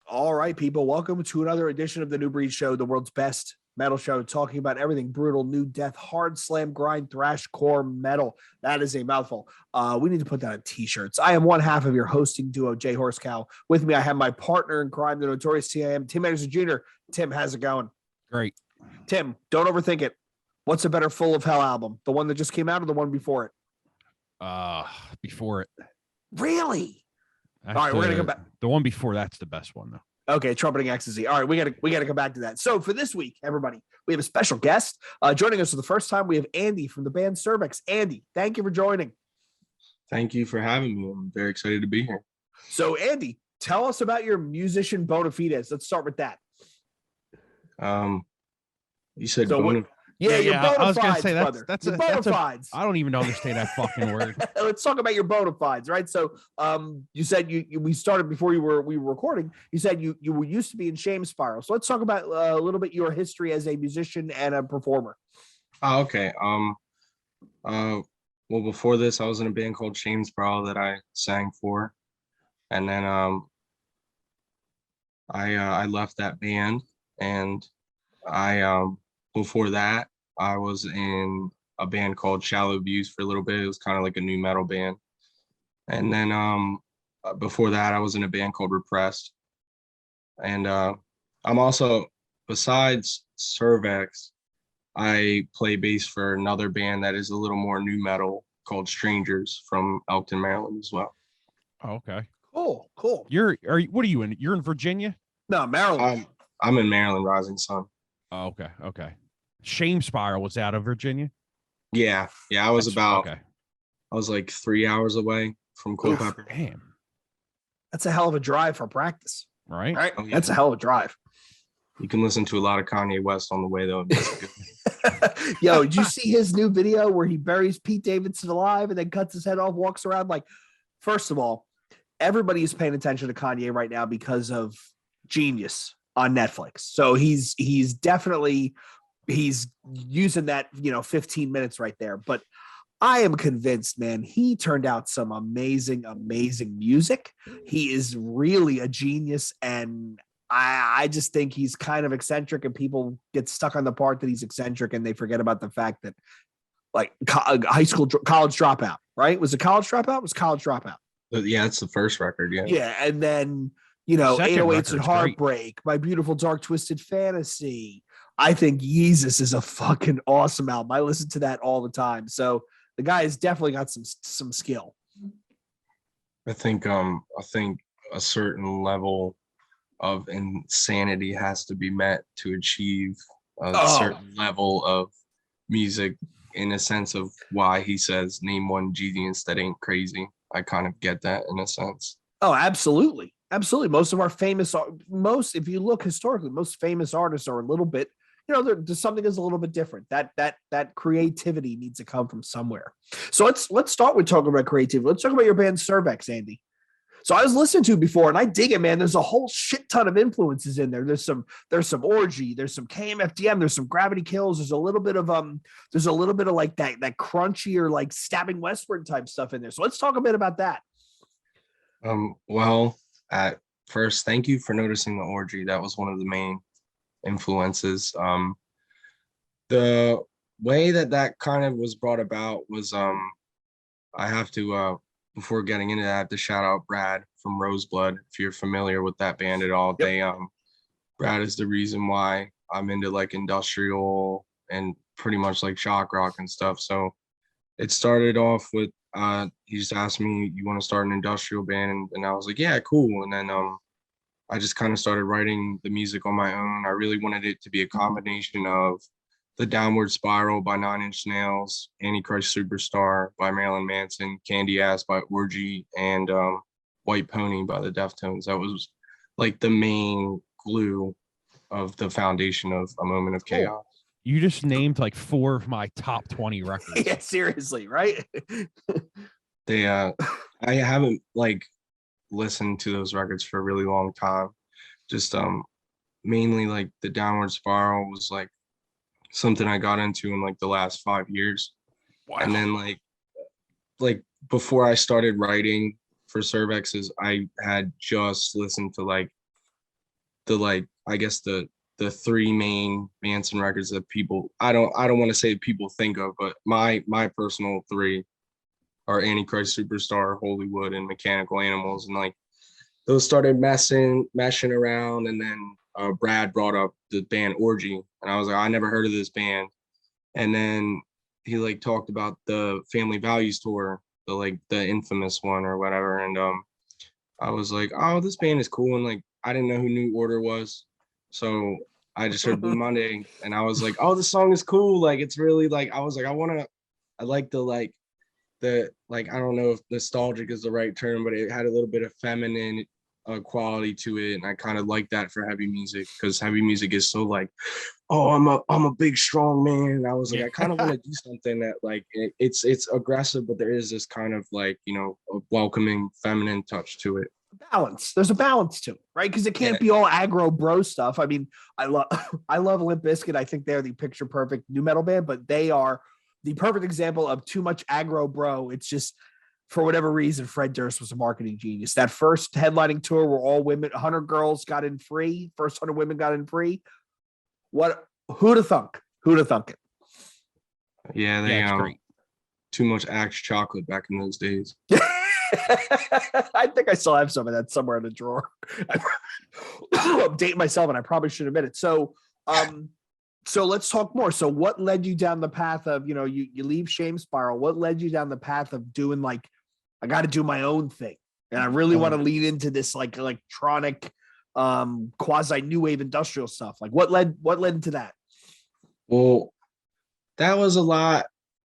All right, people, welcome to another edition of the New Breed Show, the world's best metal show, talking about everything brutal, new death, hard slam, grind, thrash, core, metal. That is a mouthful. We need to put that on t-shirts. I am one half of your hosting duo, Jay Horsecow. With me, I have my partner in crime, the notorious TIM, Tim Anderson Jr. Tim, how's it going? Great. Tim, don't overthink it. What's a better Full of Hell album? The one that just came out or the one before it? Before it. Really? That's all right, we're gonna come back. The one before that's the best one, though. Okay, trumpeting ecstasy. All right, we gotta come back to that. So for this week, everybody, we have a special guest joining us for the first time. We have Andy from the band Cirvex. Andy, thank you for joining. Thank you for having me. I'm very excited to be here. So Andy, tell us about your musician bona fides. Let's start with that. You said so bona. Yeah, I was gonna say brother. that's your bona fides. I don't even understand that fucking word. Let's talk about your bona fides, right? So, you said we started before we were recording. You said you were used to be in Shame Spiral. So let's talk about a little bit your history as a musician and a performer. Oh, okay. Well, before this, I was in a band called Shame Spiral that I sang for, and then I left that band, and before that, I was in a band called Shallow Abuse for a little bit. It was kind of like a new metal band. And then before that, I was in a band called Repressed. And I'm also, besides Cirvex, I play bass for another band that is a little more new metal called Strangers from Elkton, Maryland as well. Oh, okay. Cool. What are you in? You're in Virginia? No, Maryland. I'm in Maryland, Rising Sun. Oh, okay. Shame Spiral was out of Virginia? Yeah. I was like 3 hours away from Culpeper. Damn. That's a hell of a drive for practice. Right? Oh, yeah. That's a hell of a drive. You can listen to a lot of Kanye West on the way, though. Yo, did you see his new video where he buries Pete Davidson alive and then cuts his head off, walks around? Like, first of all, everybody is paying attention to Kanye right now because of Genius on Netflix. So he's definitely using that 15 minutes right there. But I am convinced, man, he turned out some amazing music. He is really a genius, and I just think he's kind of eccentric, and people get stuck on the part that he's eccentric and they forget about the fact that, like, college dropout, right? Was it college dropout? It was college dropout. Yeah, it's the first record. Yeah, and then 808s and Heartbreak, great. My Beautiful Dark Twisted Fantasy. I think Yeezus is a fucking awesome album. I listen to that all the time. So the guy has definitely got some skill. I think a certain level of insanity has to be met to achieve a certain level of music, in a sense of why he says name one genius that ain't crazy. I kind of get that in a sense. Oh, absolutely. Most of our if you look historically, most famous artists are a little bit, there's something that's a little bit different. That creativity needs to come from somewhere. So let's start with talking about creativity. Let's talk about your band Cirvex, Andy. So I was listening to it before, and I dig it, man. There's a whole shit ton of influences in there. There's some Orgy, there's some KMFDM, there's some Gravity Kills, there's a little bit of like that crunchy or like Stabbing Westward type stuff in there. So let's talk a bit about that. Well, at first, thank you for noticing the Orgy. That was one of the main influences. The way that kind of was brought about was I have to before getting into that, I have to shout out Brad from Roseblood. If you're familiar with that band at all, Yep. Brad is the reason why I'm into like industrial and pretty much like shock rock and stuff. So it started off with he just asked me, you want to start an industrial band? And I was like, yeah, cool. And then I just kind of started writing the music on my own. I really wanted it to be a combination of The Downward Spiral by 9 Inch Nails, Antichrist Superstar by Marilyn Manson, Candy Ass by Orgy, and White Pony by the Deftones. That was like the main glue of the foundation of A Moment of Chaos. You just named like 4 of my top 20 records. Yeah, seriously, right? I haven't like listened to those records for a really long time. Just mainly like The Downward Spiral was like something I got into in like the last 5 years. Wow. And then like before I started writing for Cirvex's, I had just listened to like like, I guess the three main Manson records that people, I don't want to say people think of, but my personal three are Antichrist Superstar, Hollywood, and Mechanical Animals. And like those started meshing around. And then Brad brought up the band Orgy. And I was like, I never heard of this band. And then he like talked about the Family Values tour, the infamous one or whatever. And I was like, oh, this band is cool. And like, I didn't know who New Order was. So I just heard Blue Monday and I was like, oh, this song is cool. Like, it's really like, I was like, I like the I don't know if nostalgic is the right term, but it had a little bit of feminine quality to it. And I kind of like that for heavy music, because heavy music is so like, oh, I'm a big, strong man. And I was like, I kind of want to do something that like, it's aggressive, but there is this kind of like, you know, a welcoming feminine touch to it. Balance. There's a balance to it, right? Because it can't be all aggro bro stuff. I mean, I love Limp Bizkit. I think they're the picture perfect new metal band, but they are the perfect example of too much aggro bro. It's just, for whatever reason, Fred Durst was a marketing genius. That first headlining tour where all women, 100 girls got in free, first 100 women got in free. Who'd have thunk? Who'd have thunk it? Yeah, they great. Too much Axe chocolate back in those days. I think I still have some of that somewhere in the drawer. I'm dating myself, and I probably should admit it. So let's talk more. So what led you down the path of, you know, you leave Shame Spiral? What led you down the path of doing like, I got to do my own thing, and I really want to lean into this like electronic, quasi new wave industrial stuff? Like what led into that? Well, that was a lot.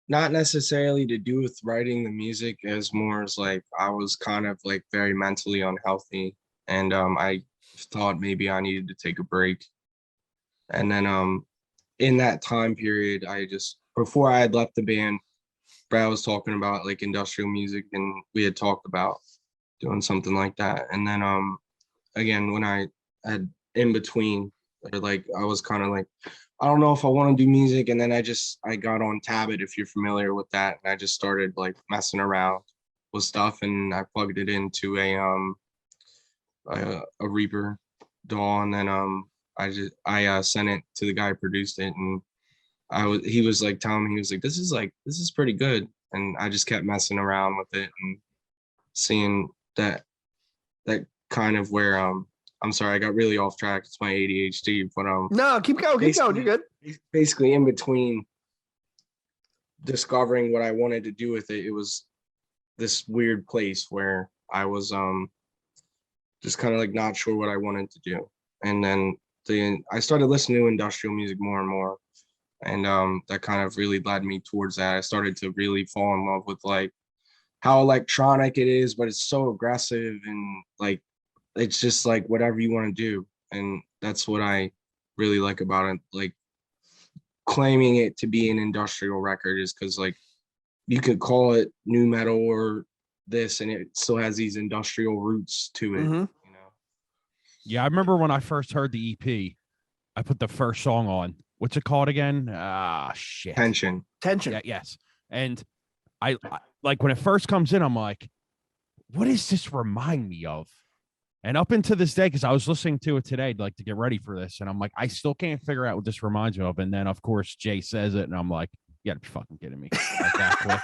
Not necessarily to do with writing the music, as more as like I was kind of like very mentally unhealthy, and I thought maybe I needed to take a break. And then in that time period, before I had left the band, Brad was talking about like industrial music, and we had talked about doing something like that. And then again, when I had in between, or like I was kind of like, I don't know if I want to do music. And then I got on Tabit, if you're familiar with that. And I just started like messing around with stuff, and I plugged it into a Reaper DAW. And then I sent it to the guy who produced it. And he was like telling me, he was like, this is pretty good. And I just kept messing around with it and seeing that kind of where, I'm sorry, I got really off track. It's my ADHD, but no, keep going. You're good. Basically, in between discovering what I wanted to do with it, it was this weird place where I was just kind of like not sure what I wanted to do. And then I started listening to industrial music more and more, and that kind of really led me towards that. I started to really fall in love with like how electronic it is, but it's so aggressive, and like it's just like whatever you want to do. And that's what I really like about it. Like claiming it to be an industrial record is because like you could call it new metal or this, and it still has these industrial roots to it. Mm-hmm. You know? Yeah, I remember when I first heard the EP, I put the first song on. What's it called again? Shit. Tension. Yeah, yes. And I like when it first comes in, I'm like, what does this remind me of? And up into this day, because I was listening to it today, like to get ready for this, and I'm like, I still can't figure out what this reminds me of. And then, of course, Jay says it, and I'm like, you gotta be fucking kidding me. Like that quick.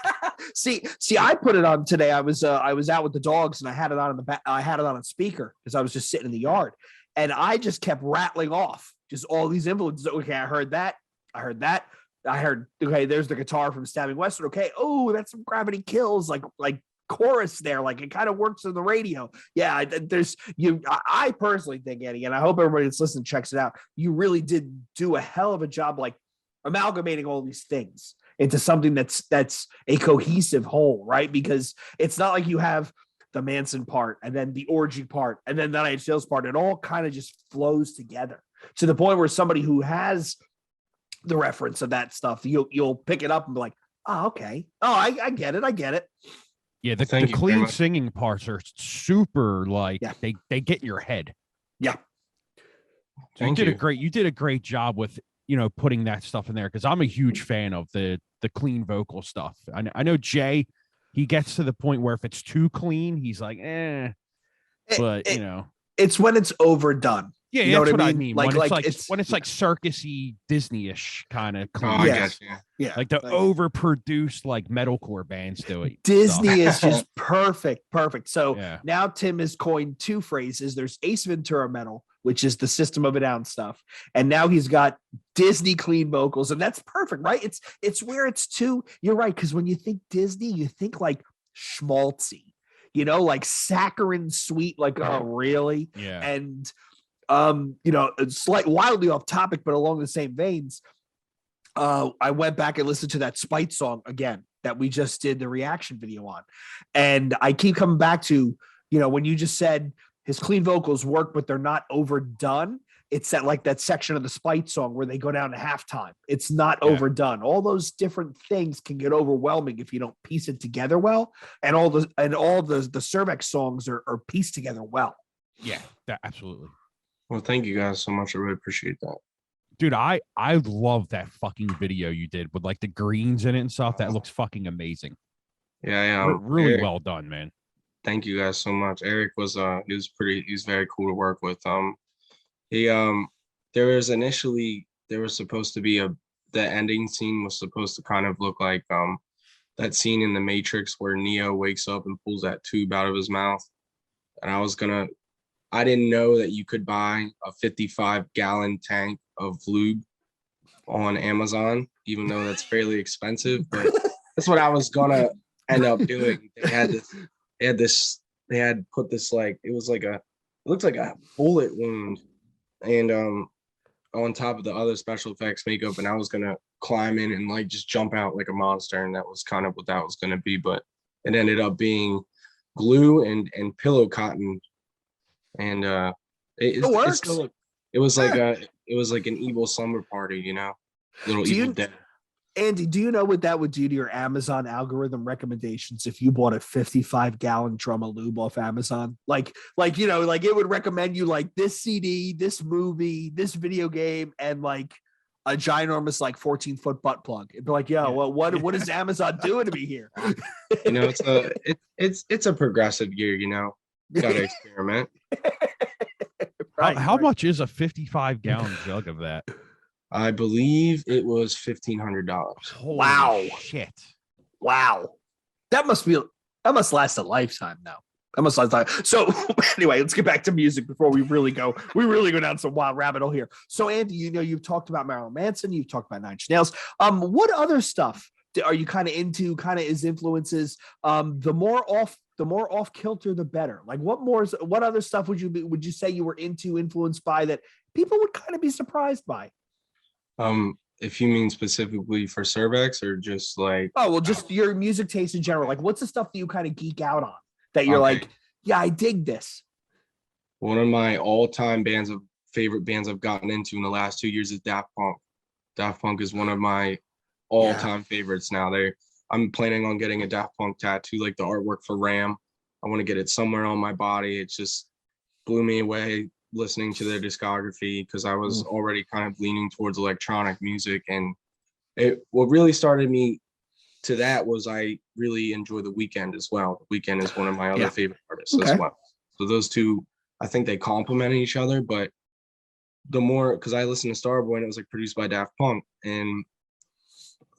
See, I put it on today. I was out with the dogs, and I had it on in the back. I had it on a speaker because I was just sitting in the yard, and I just kept rattling off just all these influences. Okay, I heard that. I heard, okay, there's the guitar from Stabbing Western. Okay, oh, that's some Gravity Kills, like chorus there, like it kind of works on the radio. Yeah, I personally think, Eddie, and I hope everybody that's listening checks it out, you really did do a hell of a job like amalgamating all these things into something that's a cohesive whole, right? Because it's not like you have the Manson part and then the Orgy part and then the Night Sales part. It all kind of just flows together to the point where somebody who has the reference of that stuff, you'll pick it up and be like, oh, okay. Oh, I get it. Yeah, the clean singing parts are super like they get in your head. Yeah. So you did a great job with, you know, putting that stuff in there, because I'm a huge fan of the clean vocal stuff. I know Jay, he gets to the point where if it's too clean, he's like, but you know. It's when it's overdone. Yeah, You know that's what I what I mean? mean. Like- When it's like, like it's- when it's like circusy Disney-ish kind of Oh, I Yes. get you. Yeah. like the overproduced like metalcore bands do it. Disney stuff. is just perfect. So Yeah. now Tim has coined two phrases. There's Ace Ventura metal, which is the System of a Down stuff, and now he's got Disney clean vocals, and that's perfect, right? It's where it's too. You're right, because when you think Disney, you think like schmaltzy, like saccharine sweet, like oh really? Yeah. And it's like wildly off topic, but along the same veins. I went back and listened to that Spite song again that we just did the reaction video on. And I keep coming back to, when you just said his clean vocals work, but they're not overdone. It's that section of the Spite song where they go down to halftime. It's not overdone. All those different things can get overwhelming if you don't piece it together well. And all the Cirvex songs are pieced together well. Yeah, absolutely. Well, thank you guys so much. I really appreciate that. Dude, I love that fucking video you did with like the greens in it and stuff. That looks fucking amazing. Yeah. Really Eric, well done, man. thank you guys so much. Eric was he's very cool to work with. He there was supposed to be the ending scene was supposed to kind of look like that scene in the Matrix where Neo wakes up and pulls that tube out of his mouth. And I didn't know that you could buy a 55-gallon tank of lube on Amazon, even though that's fairly expensive, but that's what I was gonna end up doing. They had put this like it looked like a bullet wound, and on top of the other special effects makeup, and I was gonna climb in and like just jump out like a monster, and that was kind of what that was gonna be, but it ended up being glue and pillow cotton, and it works. It was like an evil slumber party, little evil dead. Andy, do you know what that would do to your Amazon algorithm recommendations if you bought a 55-gallon drum of lube off Amazon? Like it would recommend you like this CD, this movie, this video game, and like a ginormous like 14-foot butt plug. It'd be like, well, what is Amazon doing to me here? It's a progressive year, gotta experiment. How much is a 55-gallon jug of that? I believe it was $1,500. Wow. Shit. Wow. That must last a lifetime now. That must last a lifetime. So anyway, let's get back to music before we really go down some wild rabbit hole here. So Andy, you've talked about Marilyn Manson, you've talked about Nine Inch Nails. What other stuff are you kind of into, kind of as influences? The more off kilter, the better. Like what other stuff would you say you were influenced by that people would kind of be surprised by? If you mean specifically for Cirvex or just like just your music taste in general. Like what's the stuff that you kind of geek out on that you're like, yeah, I dig this? One of my all-time favorite bands I've gotten into in the last 2 years is Daft Punk. Daft Punk is one of my all-time favorites now. I'm planning on getting a Daft Punk tattoo, like the artwork for Ram. I want to get it somewhere on my body. It just blew me away listening to their discography because I was already kind of leaning towards electronic music. And what really started me to that was I really enjoy The Weeknd as well. The Weeknd is one of my other favorite artists as well. So those two, I think they complement each other, but the more, because I listened to Starboy and it was like produced by Daft Punk, and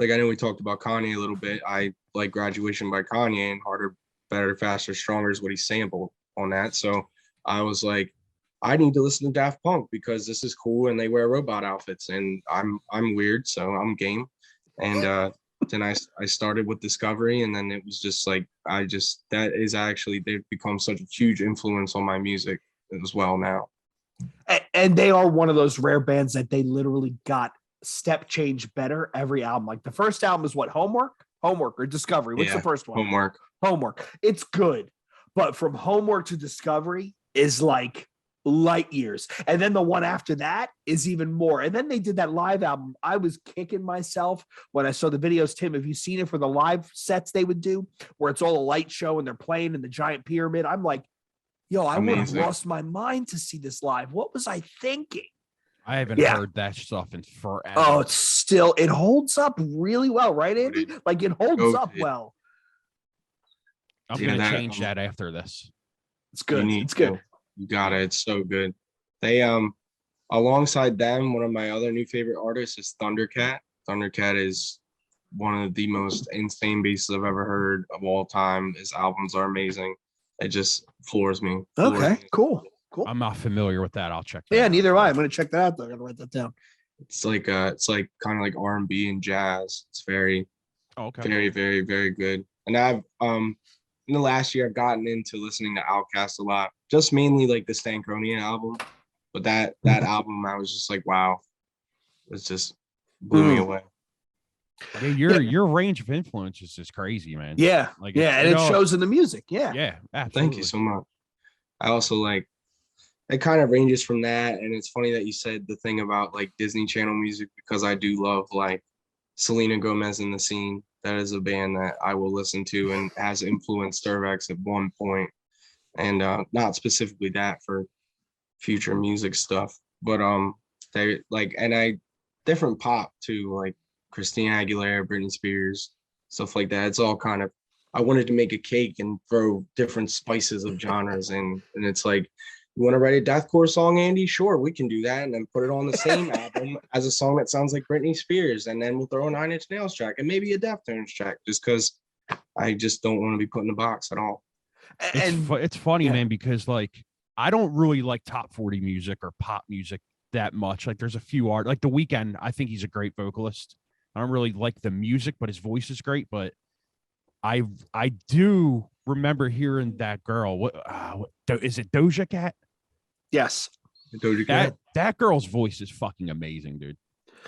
like I know we talked about Kanye a little bit. I like Graduation by Kanye, and Harder, Better, Faster, Stronger is what he sampled on that. So I was like, I need to listen to Daft Punk because this is cool and they wear robot outfits and I'm weird, so I'm game. And then I started with Discovery, and then it was just like they've become such a huge influence on my music as well now. And they are one of those rare bands that they literally got step change better every album. Like the first album is what, Homework or Discovery? What's the first one? Homework. It's good, but from Homework to Discovery is like light years. And then the one after that is even more. And then they did that live album. I was kicking myself when I saw the videos. Tim, have you seen it for the live sets they would do where it's all a light show and they're playing in the giant pyramid? I'm like, yo, I would have lost my mind to see this live. What was I thinking? I haven't heard that stuff in forever. Oh, it holds up really well, right, Andy? Like it holds up well. I'm gonna change that after this. It's good. It's good. You got it. It's so good. They alongside them, one of my other new favorite artists is Thundercat. Thundercat is one of the most insane basses I've ever heard of all time. His albums are amazing. It just floors me. Okay, cool. I'm not familiar with that. I'll check that Yeah, out. neither am I. I'm gonna check that out though. I'm gonna write that down. It's like kind of like R&B and jazz. It's very Okay. very, very, very good. And I've in the last year I've gotten into listening to Outkast a lot, just mainly like the Stankonia album. But that album, I was just like, wow, it just blew me away. Yeah, your range of influences is crazy, man. Yeah, like yeah, and it shows in the music. Yeah, yeah, absolutely. Thank you so much. I also like it kind of ranges from that, and it's funny that you said the thing about like Disney Channel music because I do love like Selena Gomez in the Scene. That is a band that I will listen to and has influenced Cirvex at one point, and not specifically that for future music stuff, but they like, and I different pop too, like Christina Aguilera, Britney Spears, stuff like that. It's all kind of, I wanted to make a cake and throw different spices of genres in, and it's like, you want to write a deathcore song, Andy? Sure, we can do that, and then put it on the same album as a song that sounds like Britney Spears, and then we'll throw a 9 Inch Nails track and maybe a Deftones track, just because I just don't want to be put in a box at all. It's funny, man, because like I don't really like top 40 music or pop music that much. Like there's a few art, like The Weeknd. I think he's a great vocalist. I don't really like the music, but his voice is great. But I do remember hearing that girl. What is it? Doja Cat? Yes. Doja Cat. That girl's voice is fucking amazing, dude.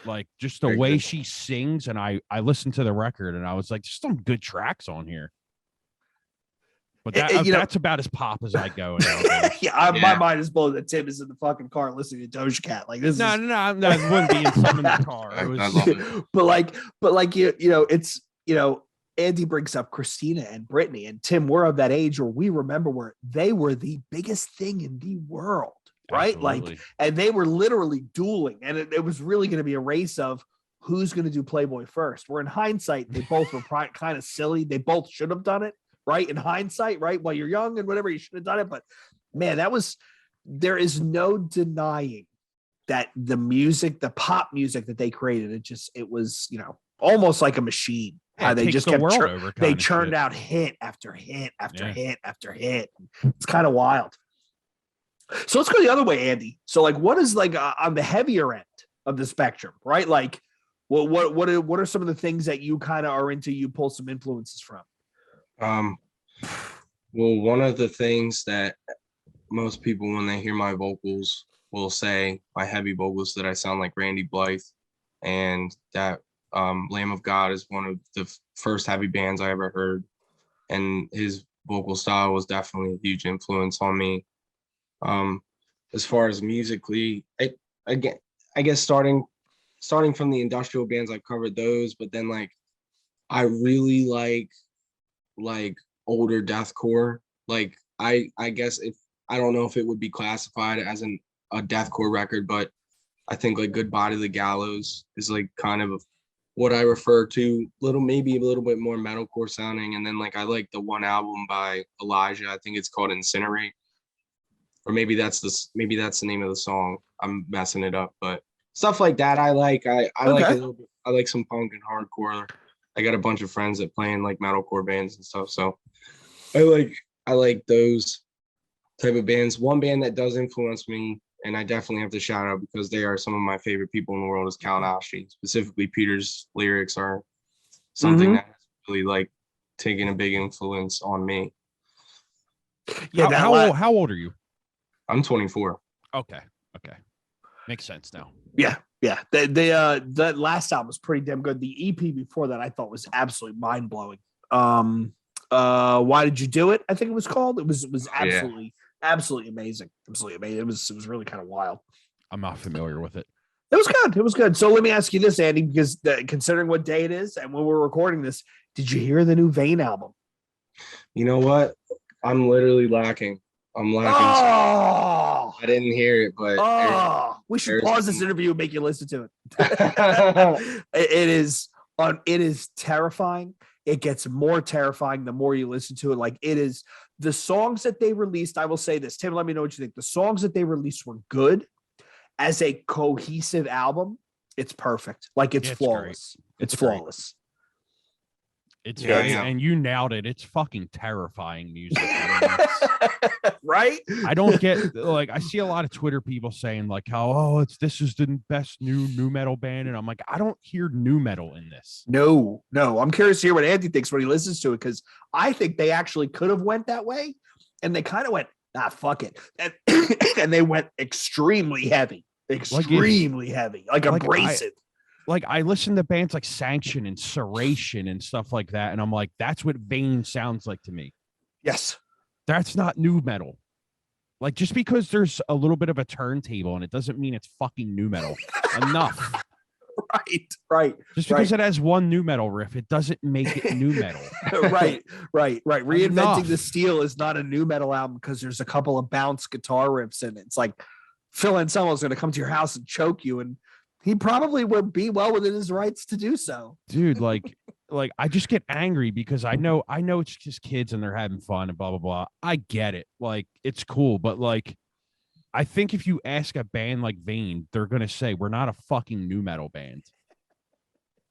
Like just the Very way good. she sings, and I listened to the record and I was like, there's some good tracks on here. But that's about as pop as I go nowadays. My mind is blown that Tim is in the fucking car listening to Doja Cat. Like this. No, it wouldn't be in some in the car. It was, I love it. but like you know, it's Andy brings up Christina and Britney, and Tim, we're of that age where we remember where they were the biggest thing in the world, right? Absolutely. Like, and they were literally dueling, and it was really going to be a race of who's going to do Playboy first. Where in hindsight, they both were kind of silly. They both should have done it, right? In hindsight, right? While you're young and whatever, you should have done it. But man, there is no denying that the music, the pop music that they created, it was, almost like a machine. They just kept they churned out hit after hit after hit after hit. It's kind of wild. So let's go the other way, Andy. So like, what is like on the heavier end of the spectrum, right? Like, what are some of the things that you kind of are into? You pull some influences from. Well, one of the things that most people, when they hear my vocals, will say my heavy vocals that I sound like Randy Blythe, and that Lamb of God is one of the first heavy bands I ever heard, and his vocal style was definitely a huge influence on me. As far as musically, I guess starting from the industrial bands, I've covered those, but then like I really like older deathcore. Like I guess I don't know if it would be classified as a deathcore record, but I think like Goodbye to the Gallows is like kind of what I refer to, maybe a little bit more metalcore sounding. And then like I like the one album by Elijah, I think it's called Incinerate, or maybe that's the name of the song. I'm messing it up, but stuff like that I like. I like a little bit. I like some punk and hardcore. I got a bunch of friends that play in like metalcore bands and stuff, so I like those type of bands. One band that does influence me, and I definitely have to shout out because they are some of my favorite people in the world, is Kalinowski. Specifically, Peter's lyrics are something that really like taken a big influence on me. Yeah. How old are you? I'm 24. Okay. Makes sense now. Yeah. That last album was pretty damn good. The EP before that I thought was absolutely mind blowing. Why Did You Do It? I think it was called. It was absolutely amazing. Absolutely amazing. It was really kind of wild. I'm not familiar with it. It was good. So let me ask you this, Andy, because considering what day it is and when we're recording this, did you hear the new Vane album? You know what? I'm literally lacking. Oh! I didn't hear it, but we should pause this interview and make you listen to it. It is terrifying. It gets more terrifying the more you listen to it. Like, it is the songs that they released. I will say this, Tim, let me know what you think. The songs that they released were good, as a cohesive album, it's perfect. Like it's flawless. It's flawless. It's Yeah, great, yeah. and you nailed it. It's fucking terrifying music. Right? I don't get like I see a lot of Twitter people saying like how this is the best new metal band, and I'm like I don't hear new metal in this. No. I'm curious to hear what Andy thinks when he listens to it, because I think they actually could have went that way, and they kind of went fuck it, and and they went extremely heavy, heavy, like abrasive. Like I listen to bands like Sanction and Serration and stuff like that, and I'm like, that's what Vane sounds like to me. Yes. That's not new metal. Like just because there's a little bit of a turntable and it doesn't mean it's fucking new metal. Enough. Right. Just because it has one new metal riff, it doesn't make it new metal. Right. Reinventing Enough. the Steel is not a new metal album because there's a couple of bounce guitar riffs in it. It's like Phil Anselmo's going to come to your house and choke you, and he probably would be well within his rights to do so. Dude, like I just get angry because I know it's just kids and they're having fun and blah blah blah. I get it. Like it's cool, but like I think if you ask a band like Vane, they're gonna say we're not a fucking new metal band.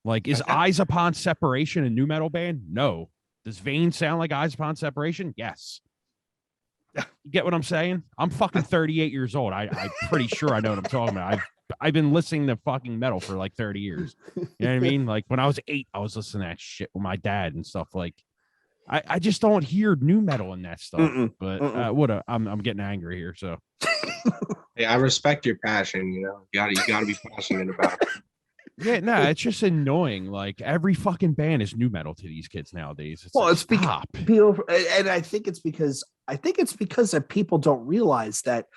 Like, is Eyes Upon Separation a new metal band? No. Does Vane sound like Eyes Upon Separation? Yes. You get what I'm saying? I'm fucking 38 years old. I'm pretty sure I know what I'm talking about. I've been listening to fucking metal for like 30 years. You know what I mean? Like when I was 8, I was listening to that shit with my dad and stuff. Like I just don't hear new metal in that stuff. But I'm getting angry here. So Hey, I respect your passion. You know, you gotta be passionate about it. Yeah, no, it's just annoying. Like every fucking band is new metal to these kids nowadays. It's well, like, it's because people, and I think it's because that people don't realize that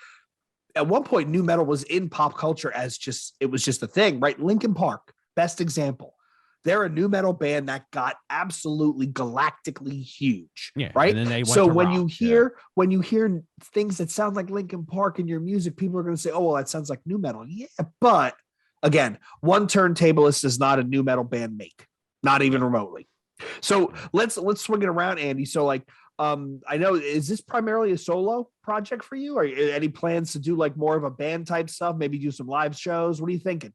at one point new metal was in pop culture as it was just a thing, right? Linkin Park, best example. They're a new metal band that got absolutely galactically huge, right? And then they went so to when rock, you hear things that sound like Linkin Park in your music, people are going to say, "Oh, well, that sounds like new metal." Yeah, but again, one turntablist is not a new metal band make, not even remotely. So let's swing it around, Andy. So like, I know, is this primarily a solo project for you? Or any plans to do like more of a band type stuff? Maybe do some live shows? What are you thinking?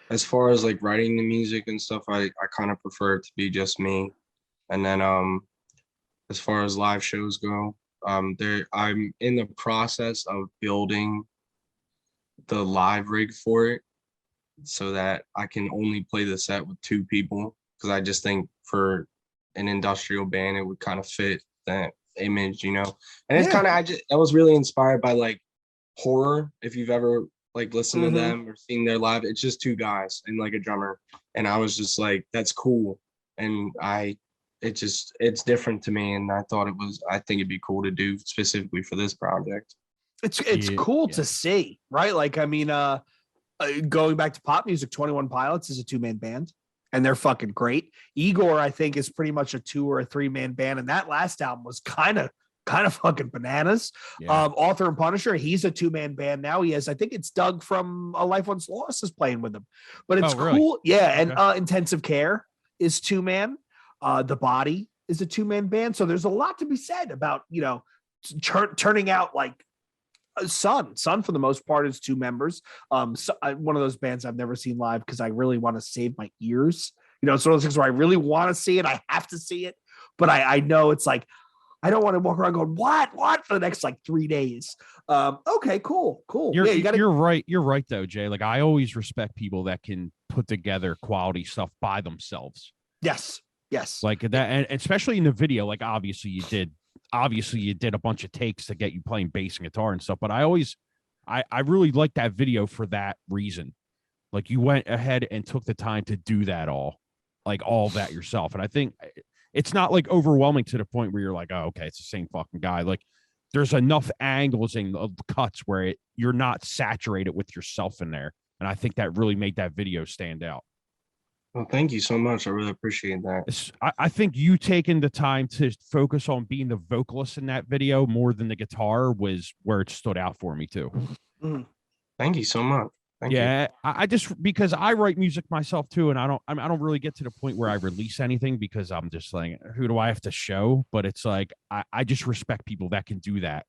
As far as like writing the music and stuff, I kind of prefer it to be just me. And then as far as live shows go, I'm in the process of building the live rig for it so that I can only play the set with 2 people, because I just think for an industrial band it would kind of fit that image, you know. And it's kind of I was really inspired by like Horror, if you've ever like listened to them or seen their live. It's just 2 guys and like a drummer, and I was just like, that's cool. And it's different to me, and I think it'd be cool to do specifically for this project. It's cool to see, right? Like, I mean, going back to pop music, 21 Pilots is a 2-man band, and they're fucking great. Igor, I think, is pretty much a 2 or a 3-man band, and that last album was kind of fucking bananas. Author and Punisher, he's a 2-man band now. He has, I think it's Doug from A Life Once Lost is playing with him, but it's cool. Yeah, and Intensive Care is 2-man. The Body is a 2-man band, so there's a lot to be said about, you know, turning out like Sun for the most part is 2 members. One of those bands I've never seen live because I really want to save my ears. You know, it's one of those things where I really want to see it. I have to see it, but I know it's like I don't want to walk around going what for the next like 3 days. Okay, cool. You're right. You're right though, Jay. Like I always respect people that can put together quality stuff by themselves. Yes. Like that, and especially in the video. Like obviously you did a bunch of takes to get you playing bass and guitar and stuff, but I really like that video for that reason. Like you went ahead and took the time to do that all that yourself. And I think it's not like overwhelming to the point where you're like, oh, okay, it's the same fucking guy. Like there's enough angles and cuts where you're not saturated with yourself in there. And I think that really made that video stand out. Well, thank you so much. I really appreciate that. I think you taking the time to focus on being the vocalist in that video more than the guitar was where it stood out for me too. Thank you so much. Thank you. I just, because I write music myself too, and I don't really get to the point where I release anything because I'm just like, who do I have to show? But it's like I just respect people that can do that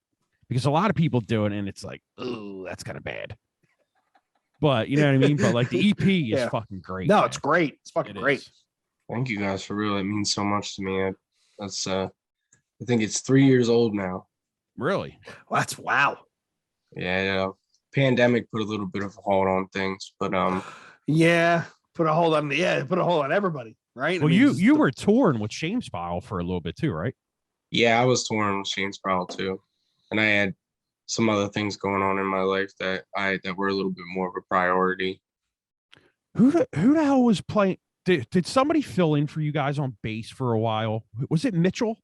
because a lot of people do it and it's like, oh, that's kind of bad. But you know what I mean? But like the EP is fucking great. No, man. it's great. It's fucking great. Is. Thank you guys for real. It means so much to me. That's I think it's 3 years old now. Really? Well, that's wow. Yeah. Pandemic put a little bit of a hold on things, but yeah, put a hold on everybody, right? Well, you were touring with Shame Spiral for a little bit too, right? Yeah, I was touring with Shane Sproul too, and I had some other things going on in my life that were a little bit more of a priority. Who the hell was playing? Did somebody fill in for you guys on bass for a while? Was it Mitchell?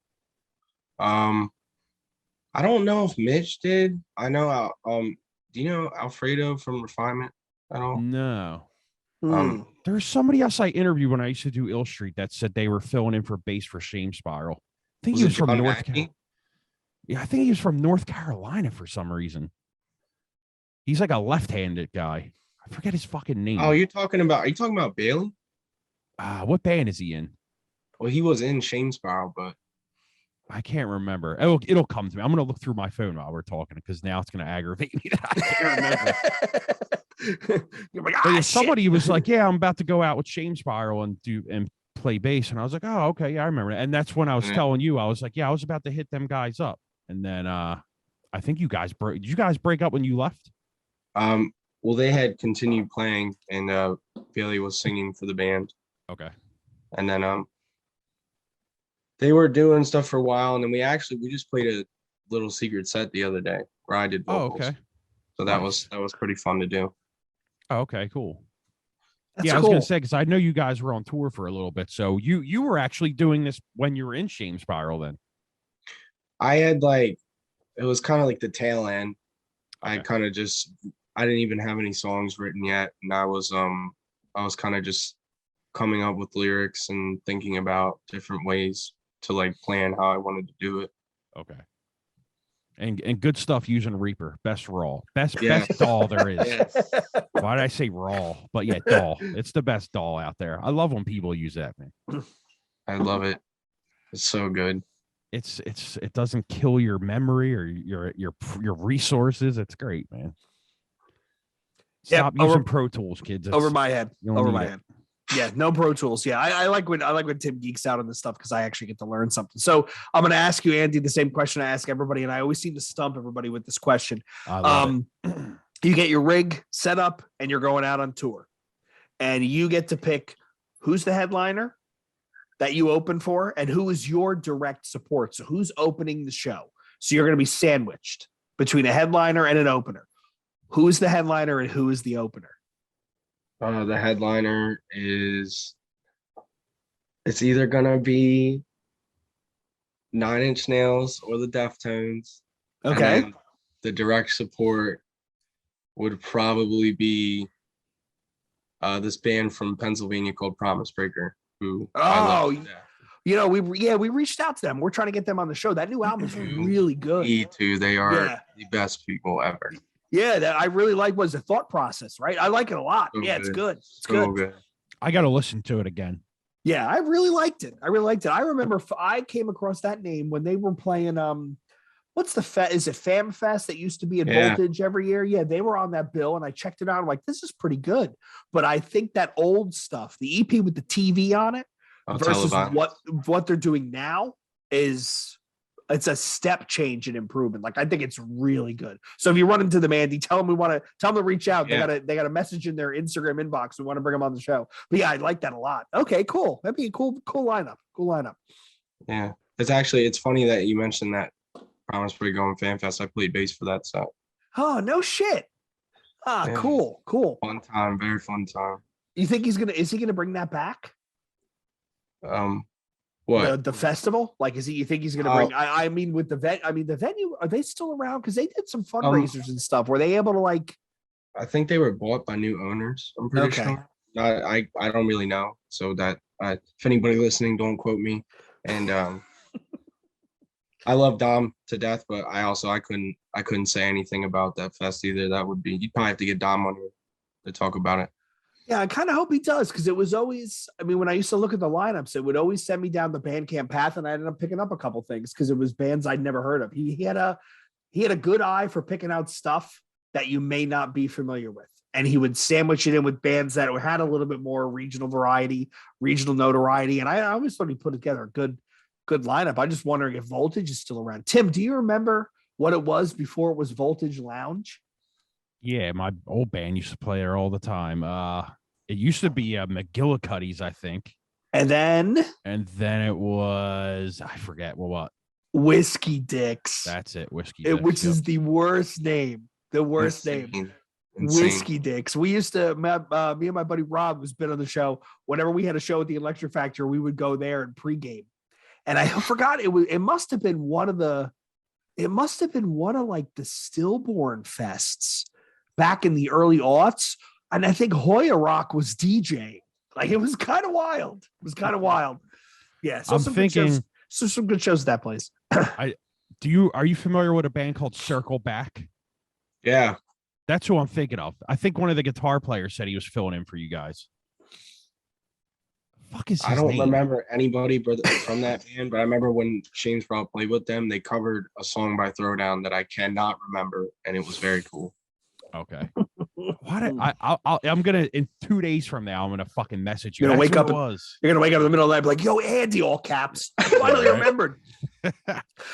I don't know if Mitch did. I know. Do you know Alfredo from Refinement at all? No. There's somebody else I interviewed when I used to do Ill Street that said they were filling in for bass for Shame Spiral. I think he was from North Carolina. Yeah, I think he was from North Carolina for some reason. He's like a left-handed guy. I forget his fucking name. Oh, are you talking about Bailey? What band is he in? Well, he was in Shame Spiral, but I can't remember. It'll come to me. I'm gonna look through my phone while we're talking because now it's gonna aggravate me that I can't remember. Like, somebody was like, "Yeah, I'm about to go out with Shame Spiral and play bass," and I was like, "Oh, okay, yeah, I remember that." And that's when I was telling you, I was like, "Yeah, I was about to hit them guys up," and then I think you guys did you guys break up when you left? Well, they had continued playing, and Bailey was singing for the band. Okay. And then they were doing stuff for a while, and then we just played a little secret set the other day where I did vocals. Oh, okay. So that was pretty fun to do. Oh, okay, cool. That's I was gonna say because I know you guys were on tour for a little bit, so you were actually doing this when you were in Shame Spiral. Then I had it was kind of like the tail end. Okay. I didn't even have any songs written yet, and I was kind of just coming up with lyrics and thinking about different ways to plan how I wanted to do it. Okay. And good stuff using Reaper. Best raw. Best DAW there is. Yes. Why did I say raw? But yeah, DAW. It's the best DAW out there. I love when people use that, man. I love it. It's so good. It doesn't kill your memory or your resources. It's great, man. Stop using Pro Tools, kids. Over my head. Yeah, no Pro Tools. Yeah, I like when Tim geeks out on this stuff because I actually get to learn something. So I'm going to ask you, Andy, the same question I ask everybody, and I always seem to stump everybody with this question. You get your rig set up, and you're going out on tour, and you get to pick who's the headliner that you open for, and who is your direct support. So who's opening the show? So you're going to be sandwiched between a headliner and an opener. Who is the headliner and who is the opener? The headliner it's either gonna be 9 Inch Nails or the Deftones. Okay. The direct support would probably be this band from Pennsylvania called Promise Breaker. Who? We reached out to them. We're trying to get them on the show. That new album is really good. Me too. They are the best people ever. Yeah, that I really like was the thought process, right? I like it a lot. So it's good. It's so good. I got to listen to it again. Yeah, I really liked it. I remember I came across that name when they were playing. What's the is it Fam Fest that used to be at Voltage every year? Yeah, they were on that bill, and I checked it out. I'm like, this is pretty good. But I think that old stuff, the EP with the TV on it, versus what they're doing now it's a step change in improvement. I think it's really good. So if you run into them, Andy, tell them to reach out. Yeah. They got a message in their Instagram inbox. We want to bring them on the show. But yeah, I like that a lot. Okay, cool. That'd be a cool lineup. Cool lineup. Yeah. It's funny that you mentioned that Promise Breaker on Fan Fest. I played bass for that set. Oh, no shit. Yeah. Cool. Fun time, very fun time. You think is he gonna bring that back? What? The festival? You think he's going to bring? I mean, with the the venue, are they still around? Because they did some fundraisers and stuff. Were they able to I think they were bought by new owners. I'm pretty sure. I don't really know. So that if anybody listening, don't quote me. And I love Dom to death, but I couldn't say anything about that fest either. That would be you'd probably have to get Dom on here to talk about it. Yeah, I kind of hope he does because it was always, when I used to look at the lineups, it would always send me down the Bandcamp path, and I ended up picking up a couple things because it was bands I'd never heard of. He he had a good eye for picking out stuff that you may not be familiar with. And he would sandwich it in with bands that had a little bit more regional variety, regional notoriety. And I always thought he put together a good lineup. I'm just wondering if Voltage is still around. Tim, do you remember what it was before it was Voltage Lounge? Yeah, my old band used to play there all the time. It used to be McGillicuddy's, I think. And then it was, I forget what. Whiskey Dicks. That's it, Whiskey Dicks. Which is the worst name. The worst name. Whiskey Dicks. We used to, me and my buddy Rob, who's been on the show, whenever we had a show at the Electric Factory, we would go there and pregame. And I forgot it must have been one of like the Stillborn fests back in the early aughts. And I think Hoya Rock was DJing. Like, it was kind of wild. Yeah. So some good shows at that place. Are you familiar with a band called Circle Back? Yeah. That's who I'm thinking of. I think one of the guitar players said he was filling in for you guys. Fuck is his I don't name? remember anybody from that band, but I remember when Shane Sprout played with them, they covered a song by Throwdown that I cannot remember, and it was very cool. Okay. I'm gonna, in 2 days from now, I'm gonna fucking message you. You're gonna wake up. You're gonna wake up in the middle of the night, and be like, "Yo, Andy!" All caps. I finally remembered.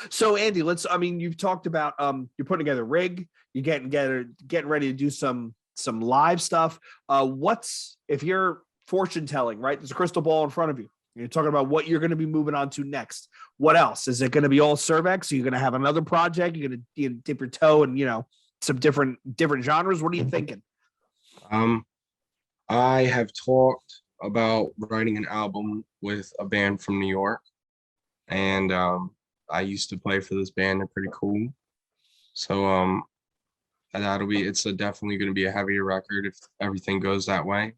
So, Andy, you've talked about you're putting together a rig. You're getting ready to do some live stuff. If you're fortune telling, right? There's a crystal ball in front of you. You're talking about what you're going to be moving on to next. What else? Is it going to be all Cirvex? Are you going to have another project? You're going to dip your toe in, some different genres? What are you thinking? I have talked about writing an album with a band from New York, and I used to play for this band. They're pretty cool. So it's definitely going to be a heavier record if everything goes that way.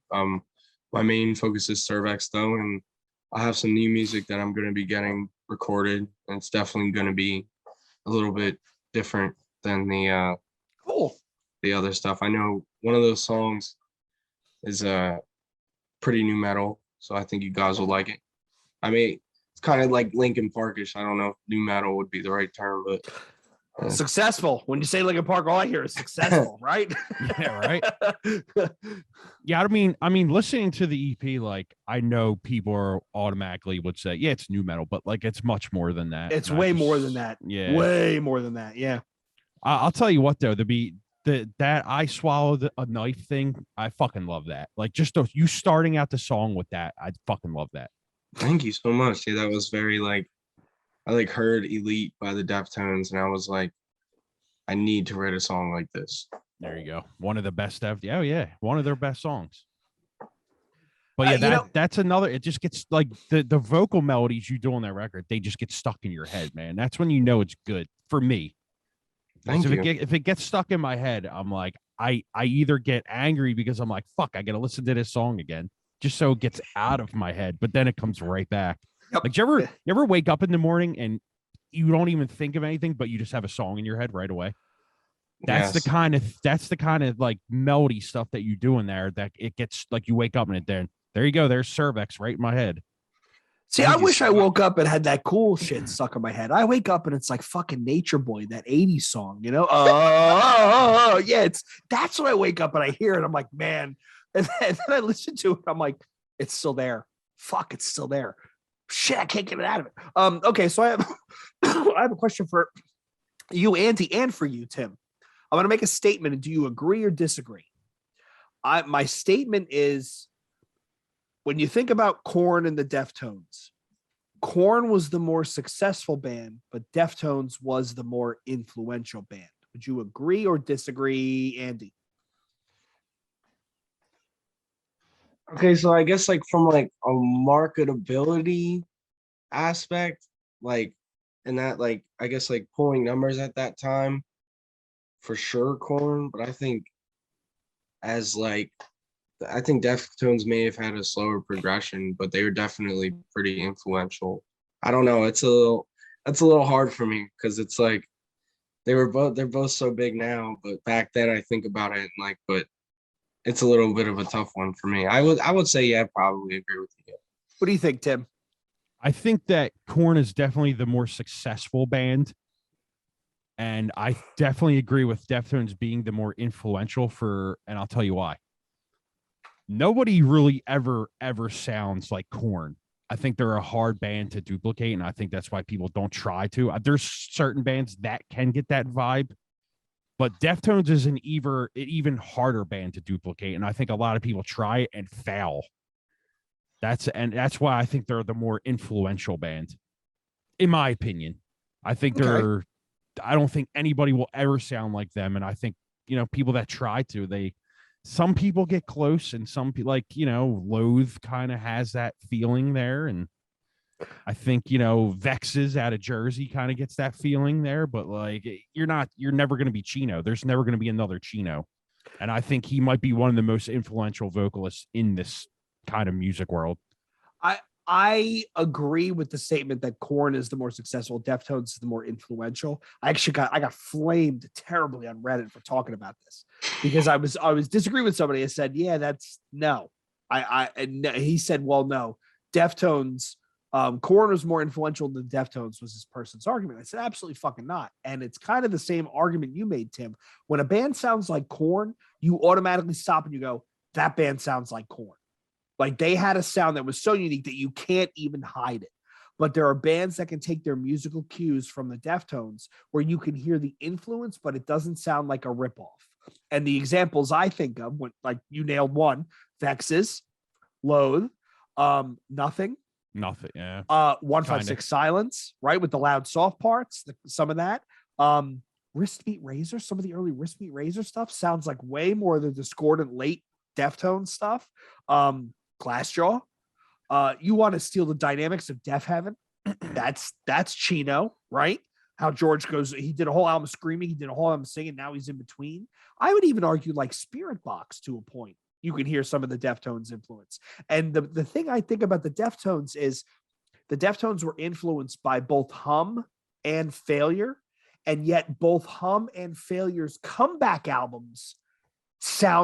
My main focus is Cirvex though, and I have some new music that I'm going to be getting recorded, and it's definitely going to be a little bit different than the other stuff. I know one of those songs is pretty new metal, so I think you guys will like it. I mean, it's kind of like Linkin Parkish. I don't know if new metal would be the right term, but successful. When you say Linkin Park, all I hear is successful, right? Yeah, right. Yeah, I mean, listening to the EP, like, I know people are automatically would say, yeah, it's new metal, but like, it's much more than that. It's way more than that. Yeah, way more than that. Yeah. I'll tell you what though, that I swallowed a knife thing, I fucking love that. Like, just you starting out the song with that, I fucking love that. Thank you so much. Yeah, that was very I heard Elite by the Deftones, and I was like, I need to write a song like this. There you go. One of the best one of their best songs. But yeah, that's another. It just gets like the vocal melodies you do on that record, they just get stuck in your head, man. That's when you know it's good for me. Thank you. If it gets stuck in my head, I'm like, I either get angry because I'm like, fuck, I gotta listen to this song again, just so it gets out of my head, but then it comes right back. Yep. Like, you ever wake up in the morning and you don't even think of anything, but you just have a song in your head right away? That's the kind of like melody stuff that you do in there, that it gets like, you wake up and there you go. There's Cirvex right in my head. See, I wish I woke up and had that cool shit stuck in my head. I wake up and it's like fucking Nature Boy, that 80s song, yeah, that's when I wake up and I hear it. I'm like, man. And then I listen to it. I'm like, it's still there. Fuck, it's still there. Shit, I can't get it out of it. Okay, so I have a question for you, Andy, and for you, Tim. I'm going to make a statement, and do you agree or disagree? My statement is, when you think about Korn and the Deftones, Korn was the more successful band, but Deftones was the more influential band. Would you agree or disagree, Andy? Okay, so I guess from a marketability aspect, and that I guess pulling numbers at that time, for sure Korn, but I think I think Deftones may have had a slower progression, but they were definitely pretty influential. I don't know. It's a little hard for me because it's like they're both so big now, but back then I think about it and but it's a little bit of a tough one for me. I would say, yeah, probably agree with you. What do you think, Tim? I think that Korn is definitely the more successful band, And I definitely agree with Deftones being the more influential and I'll tell you why. Nobody really ever sounds like Korn. I think they're a hard band to duplicate, and I think that's why people don't try to. There's certain bands that can get that vibe, but Deftones is an even harder band to duplicate, and I think a lot of people try it and fail. That's why I think they're the more influential band, in my opinion. I think I don't think anybody will ever sound like them, and I think people that try to, some people get close, and some people, like, Loathe kind of has that feeling there. And I think, Vexes out of Jersey kind of gets that feeling there, but like, you're never going to be Chino. There's never going to be another Chino. And I think he might be one of the most influential vocalists in this kind of music world. I agree with the statement that Korn is the more successful, Deftones is the more influential. I got flamed terribly on Reddit for talking about this because I was disagreeing with somebody. I said, yeah, that's no. He said, well, no, Deftones, Korn was more influential than Deftones was this person's argument. I said, absolutely fucking not. And it's kind of the same argument you made, Tim. When a band sounds like Korn, you automatically stop and you go, that band sounds like Korn. Like, they had a sound that was so unique that you can't even hide it. But there are bands that can take their musical cues from the Deftones where you can hear the influence, but it doesn't sound like a ripoff. And the examples I think of, like you nailed one, Vexes, Loathe, Nothing, yeah. 156 Silence, right, with the loud soft parts, some of that. Wrist Beat Razor, some of the early Wrist Beat Razor stuff sounds like way more of the discordant late Deftones stuff. Glassjaw. You want to steal the dynamics of Deaf Heaven? That's Chino, right? How George goes, he did a whole album screaming, he did a whole album singing, now he's in between. I would even argue like Spirit Box to a point. You can hear some of the Deftones influence. And the thing I think about the Deftones is the Deftones were influenced by both Hum and Failure, and yet both Hum and Failure's comeback albums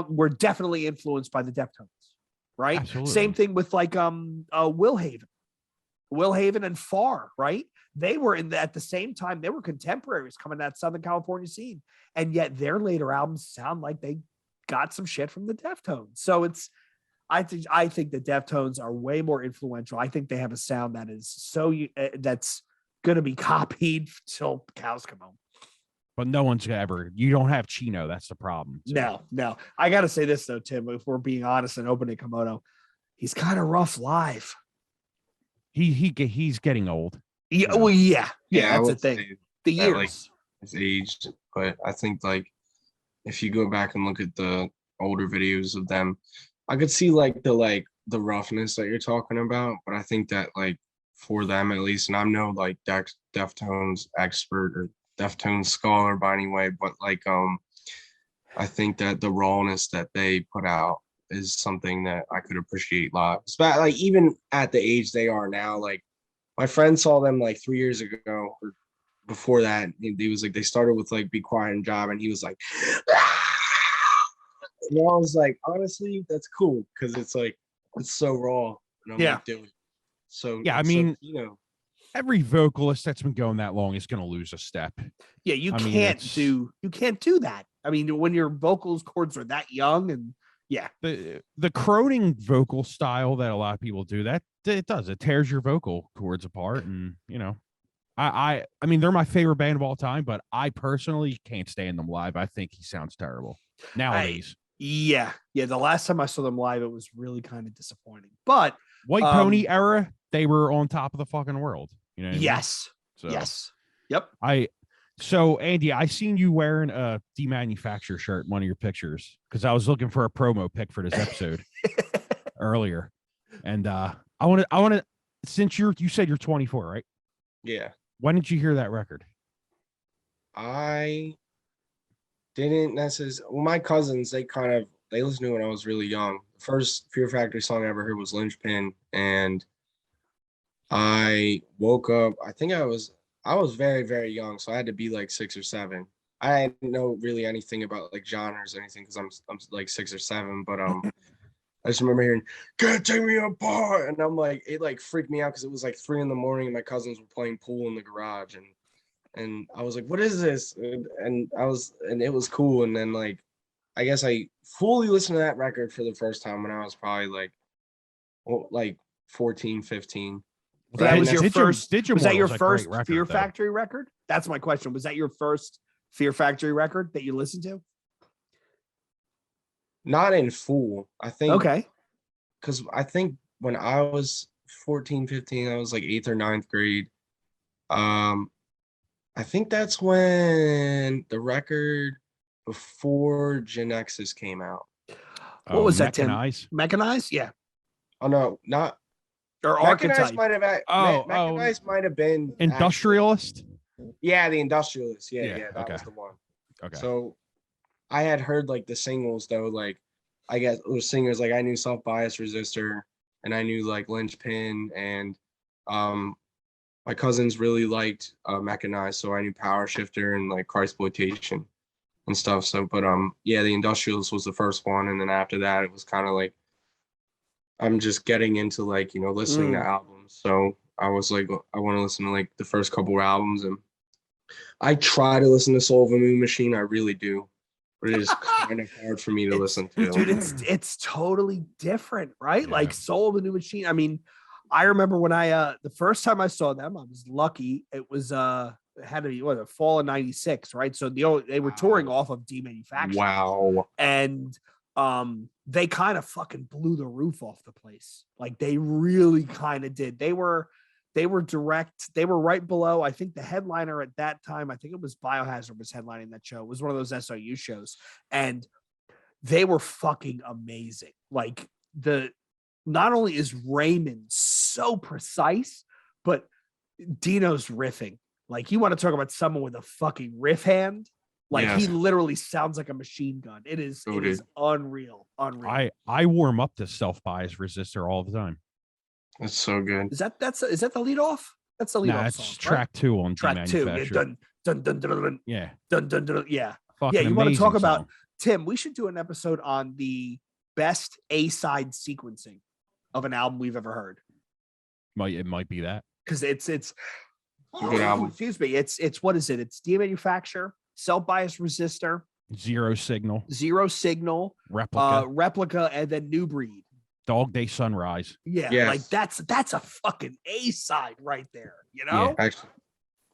were definitely influenced by the Deftones. Right. Absolutely. Same thing with like Will Haven and Far, right? They were at the same time, they were contemporaries coming out Southern California scene. And yet their later albums sound like they got some shit from the Deftones. So I think the Deftones are way more influential. I think they have a sound that is that's going to be copied till cows come home. But no one's ever. You don't have Chino. That's the problem. So. No. I got to say this though, Tim. If we're being honest and open to Komodo, he's kind of rough live. He's getting old. Yeah. Well, yeah. That's the thing. The years. Like, it's aged, but I think like if you go back and look at the older videos of them, I could see like the roughness that you're talking about. But I think that like for them at least, and I'm no like Deftones expert or Deftones scholar by any way, but like I think that the rawness that they put out is something that I could appreciate live. But like even at the age they are now, like my friend saw them like 3 years ago or before that. He was like, they started with like Be Quiet and Job, and he was like, ah! And I was like, honestly, that's cool because it's like it's so raw. And I'm like, dude. So yeah, I mean, every vocalist that's been going that long is going to lose a step. Yeah, you can't do that. I mean, when your vocals cords are that young, and yeah, the croning vocal style that a lot of people do, that it tears your vocal cords apart. And I mean, they're my favorite band of all time, but I personally can't stand them live. I think he sounds terrible nowadays. The last time I saw them live, it was really kind of disappointing. But White Pony era, they were on top of the fucking world. Yes. So, yes. Yep. So Andy, I seen you wearing a Demanufacture shirt in one of your pictures because I was looking for a promo pic for this episode earlier. And I want to, since you said you're 24, right? Yeah. When did you hear that record? I didn't necessarily. Well, my cousins, they listened to it when I was really young. The first Fear Factory song I ever heard was Lynchpin, and I woke up. I think I was very, very young, so I had to be like 6 or 7. I didn't know really anything about like genres or anything because I'm like 6 or 7. But I just remember hearing "Can't Take Me Apart," and I'm like, it like freaked me out because it was like 3 a.m. and my cousins were playing pool in the garage, and and I was like, what is this? And it was cool. And then like, I guess I fully listened to that record for the first time when I was probably like 14, 15. So that was your Digimortal's first. Was that your a great first record, Fear though. Factory record? That's my question. Was that your first Fear Factory record that you listened to? Not in full. I think Okay. because I think when I was 14, 15, I was like 8th or 9th grade. I think that's when the record before Genexus came out. What was that, Tim? Mechanize? Mechanized? Yeah. Oh no, not Or Mechanized Archetype. might have Mechanized might have been Industrialist? Yeah, the Industrialist. Yeah, Yeah, that okay. was the one. Okay. So I had heard like the singles though, like I guess it was singers like I knew Self Bias Resistor and I knew like Lynchpin and my cousins really liked Mechanized, so I knew Power Shifter and like Christploitation and stuff. So but yeah, the Industrialist was the first one, and then after that it was kind of like I'm just getting into like, listening to albums. So I was like, I want to listen to like the first couple albums, and I try to listen to Soul of a Moon Machine. I really do, but it is kind of hard for me to listen to. Dude, it's totally different, right? Yeah. Like Soul of a New Machine. I mean, I remember when I the first time I saw them, I was lucky. It was it had to be fall of '96, right? So they were touring off of Demanufactured. Wow. And they kind of fucking blew the roof off the place. Like they really kind of did. They were direct. They were right below. I think the headliner at that time, I think it was Biohazard was headlining that show. It was one of those SOU shows. And they were fucking amazing. Like not only is Raymond so precise, but Dino's riffing. Like you want to talk about someone with a fucking riff hand. Like he literally sounds like a machine gun. It is unreal. I warm up to Self Bias Resistor all the time. That's so good. Is that the lead off? That's the lead off song. It's track 2 on track 2. Yeah, dun, dun, dun, dun, dun, yeah. Dun, dun, dun, yeah. Fucking you want to talk about song. Tim? We should do an episode on the best A-side sequencing of an album we've ever heard. It might be that because it's a good album. Excuse me. It's what is it? It's Demanufacture, Self Bias Resistor, Zero Signal, Replica, and then New Breed. Dog Day Sunrise. Yeah, like that's a fucking A-side right there, you know? Yeah. Actually,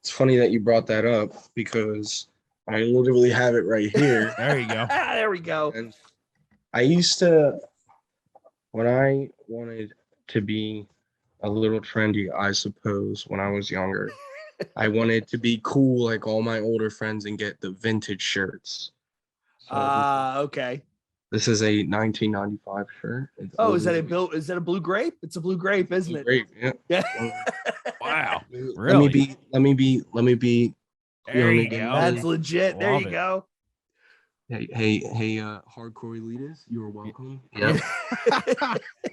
it's funny that you brought that up because I literally have it right here. There you go. There we go. And I used to, when I wanted to be a little trendy, I suppose, when I was younger, I wanted to be cool like all my older friends and get the vintage shirts. So okay. This is a 1995 shirt. Is that a blue grape? It's a blue grape, isn't it? Grape, yeah. Wow. Really? Let me be. There you go. That's legit. There you go. Hey, hardcore elitists, you are welcome. Yeah.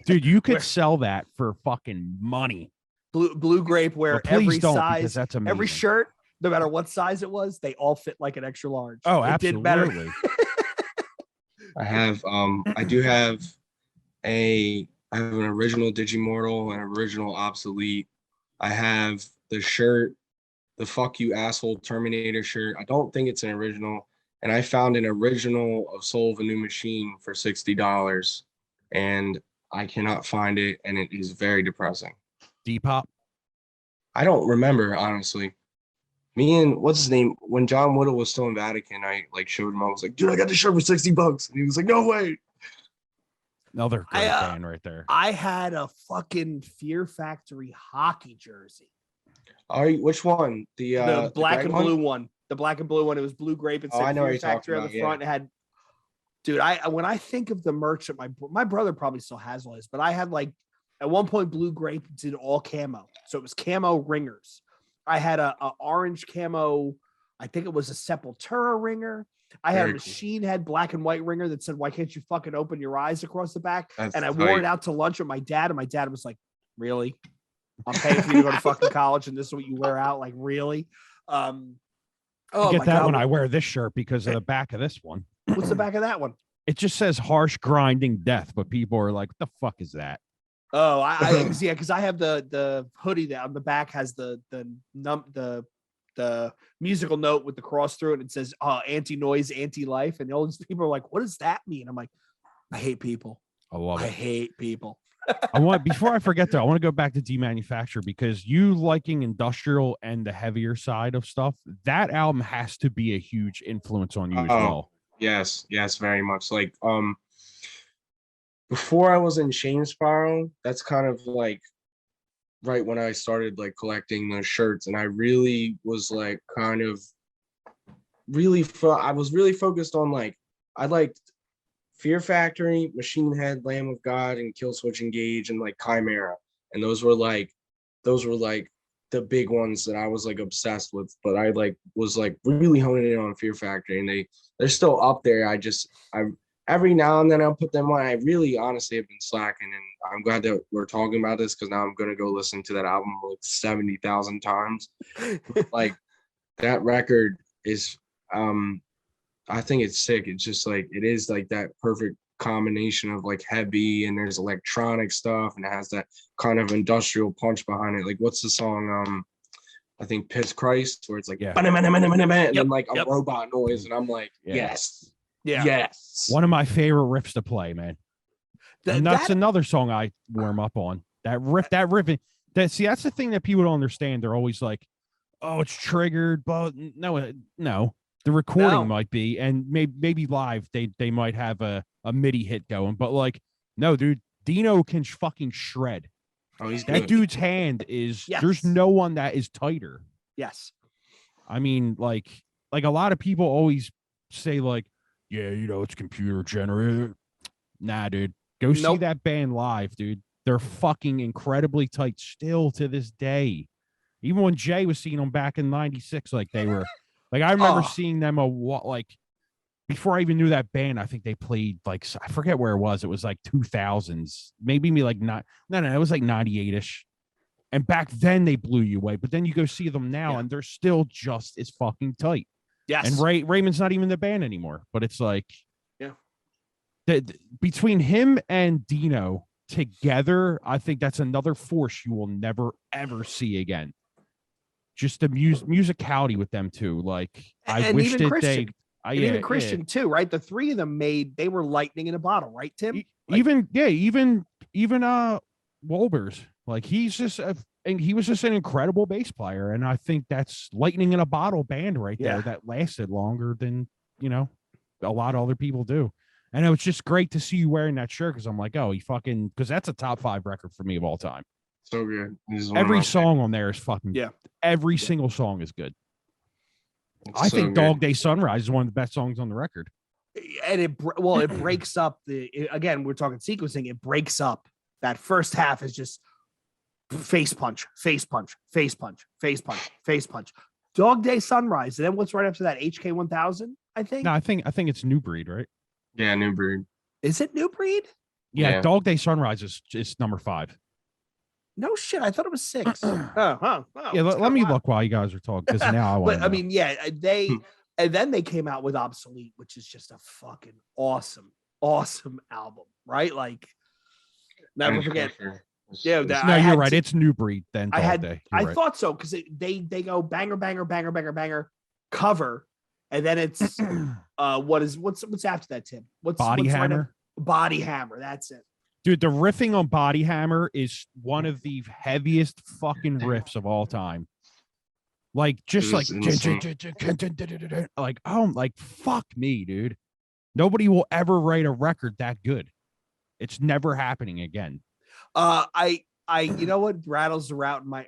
Dude, you could sell that for fucking money. Blue grape, where every size, that's amazing. every shirt, no matter what size it was, they all fit like an extra large. Oh, it absolutely. Didn't matter. I have an original Digimortal, an original Obsolete. I have the shirt, the Fuck You Asshole Terminator shirt. I don't think it's an original. And I found an original of Soul of a New Machine for $60, and I cannot find it, and it is very depressing. Depop? I don't remember, honestly. Me and what's his name? When John Whittle was still in Vatican, I like showed him. I was like, dude, I got the shirt for $60, and he was like, no way. Another great band right there. I had a fucking Fear Factory hockey jersey. Which one? The black and blue one. The black and blue one. It was blue grape and said Fear Factory on the front. It had, dude. When I think of the merch that my brother probably still has all his, but I had like at one point blue grape did all camo, so it was camo ringers. I had a orange camo. I think it was a Sepultura ringer. I had a Machine Head black and white ringer that said, "Why can't you fucking open your eyes?" across the back. And I wore it out to lunch with my dad, and my dad was like, "Really? I'm paying for you to go to fucking college, and this is what you wear out? Like, really?" I get that when I wear this shirt because of the back of this one. What's the back of that one? It just says harsh grinding death, but people are like, what the fuck is that? Oh, because I have the hoodie that on the back has the the musical note with the cross through it. And it says anti-noise, anti-life. And all these people are like, what does that mean? I'm like, I hate people. I love it. I hate people. Before I forget though, I want to go back to Demanufacture, because you liking industrial and the heavier side of stuff, that album has to be a huge influence on you as well. Yes, very much. Like before I was in Shame Spiral, that's kind of like right when I started like collecting those shirts, and I really was like kind of I was really focused on like I liked Fear Factory, Machine Head, Lamb of God, and Killswitch Engage, and like Chimera, and those were like the big ones that I was like obsessed with. But I like was like really honing in on Fear Factory, and they're still up there. I every now and then I'll put them on. I really honestly have been slacking, and I'm glad that we're talking about this, because now I'm gonna go listen to that album like 70,000 times. Like that record is I think it's sick. It's just like it is like that perfect combination of like heavy, and there's electronic stuff, and it has that kind of industrial punch behind it. Like what's the song? I think Piss Christ, where it's like and then like a robot noise, and I'm like, yes. Yeah. Yes. One of my favorite riffs to play, man. And that's another song I warm up on. That riff. That's the thing that people don't understand. They're always like, oh, it's triggered, but no. The recording might be, and maybe live they might have a MIDI hit going, but like, no, dude, Dino can fucking shred. Oh, he's that good. dude's hand is. Yes. There's no one that is tighter. Yes. I mean, like a lot of people always say like, yeah, it's computer generated. Nah, dude, go see that band live, dude. They're fucking incredibly tight still to this day. Even when Jay was seeing them back in '96, like they were. Like I remember seeing them before I even knew that band. I think they played like I forget where it was. It was like 2000s, maybe like not. No, it was like 98ish. And back then they blew you away. But then you go see them now, and they're still just as fucking tight. Yes. And Raymond's not even the band anymore. But it's like, between him and Dino together, I think that's another force you will never ever see again. Just the musicality with them too. Like I wish that they, even Christian too, right? The three of them they were lightning in a bottle, right, Tim? Even Wolbers, like he was just an incredible bass player, and I think that's lightning in a bottle band right there that lasted longer than a lot of other people do. And it was just great to see you wearing that shirt, because I'm like, oh, because that's a top 5 record for me of all time. So good. Every song on there is fucking every single song is good. I think Dog Day Sunrise is one of the best songs on the record. And it breaks up again, we're talking sequencing, it breaks up. That first half is just face punch, face punch, face punch, face punch, face punch. Dog Day Sunrise. And then what's right after that? HK 1000, I think. No, I think it's New Breed, right? Yeah, New Breed. Is it New Breed? Yeah. Dog Day Sunrise is number 5. No shit, I thought it was 6. Let me look while you guys are talking, because now I want. But I mean, and then they came out with Obsolete, which is just a fucking awesome album, right? Like, never forget. You're right. It's New Breed. Then I thought so, because they go banger, banger, banger, banger, banger, cover, and then it's what's after that, Tim? Body Hammer. Body Hammer. That's it. Dude, the riffing on Body Hammer is one of the heaviest fucking riffs of all time. Like, just like fuck me, dude. Nobody will ever write a record that good. It's never happening again. You know what rattles around in my